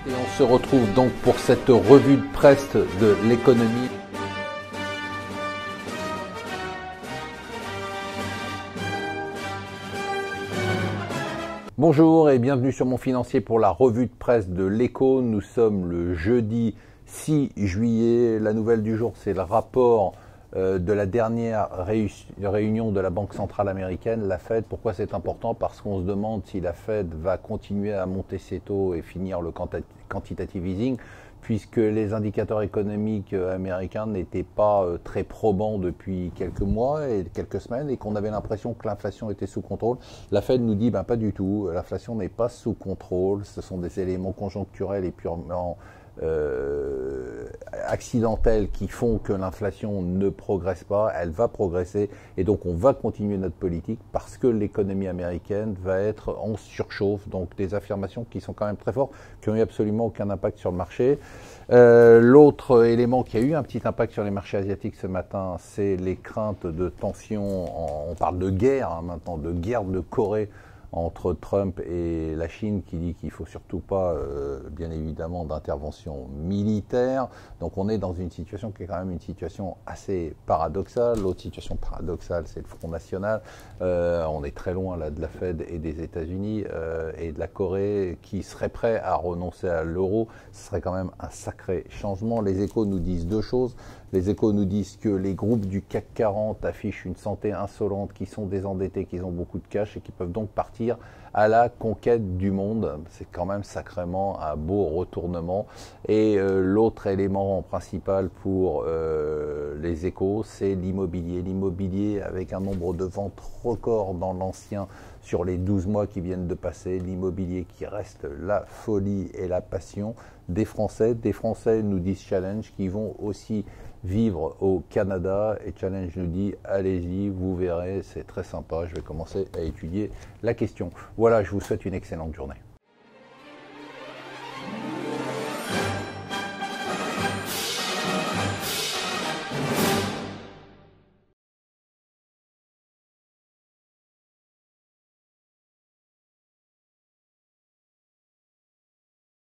Et on se retrouve donc pour cette revue de presse de l'économie. Bonjour et bienvenue sur Mon Financier pour la revue de presse de l'Écho. Nous sommes le jeudi 6 juillet. La nouvelle du jour, c'est le rapport de la dernière réunion de la Banque centrale américaine, la Fed. Pourquoi c'est important? Parce qu'on se demande si la Fed va continuer à monter ses taux et finir le quantitative easing, puisque les indicateurs économiques américains n'étaient pas très probants depuis quelques mois et quelques semaines, et qu'on avait l'impression que l'inflation était sous contrôle. La Fed nous dit pas du tout, l'inflation n'est pas sous contrôle, ce sont des éléments conjoncturels et purement accidentelles qui font que l'inflation ne progresse pas. Elle va progresser et donc on va continuer notre politique parce que l'économie américaine va être en surchauffe. Donc des affirmations qui sont quand même très fortes, qui n'ont eu absolument aucun impact sur le marché. L'autre élément qui a eu un petit impact sur les marchés asiatiques ce matin, c'est les craintes de tension. On parle de guerre maintenant, de guerre de Corée entre Trump et la Chine, qui dit qu'il ne faut surtout pas, bien évidemment, d'intervention militaire. Donc on est dans une situation qui est quand même une situation assez paradoxale. L'autre situation paradoxale, c'est le Front National. On est très loin là de la Fed et des États-Unis et de la Corée qui serait prêt à renoncer à l'euro. Ce serait quand même un sacré changement. Les Échos nous disent deux choses. Les Échos nous disent que les groupes du CAC 40 affichent une santé insolente, qui sont désendettés, qui ont beaucoup de cash et qui peuvent donc partir à la conquête du monde. C'est quand même sacrément un beau retournement. Et l'autre élément principal pour les Échos, c'est l'immobilier. L'immobilier avec un nombre de ventes record dans l'ancien sur les 12 mois qui viennent de passer. L'immobilier qui reste la folie et la passion des Français. Des Français, nous disent Challenge, qui vont aussi vivre au Canada, et Challenge nous dit allez-y, vous verrez, c'est très sympa, je vais commencer à étudier la question. Voilà, je vous souhaite une excellente journée.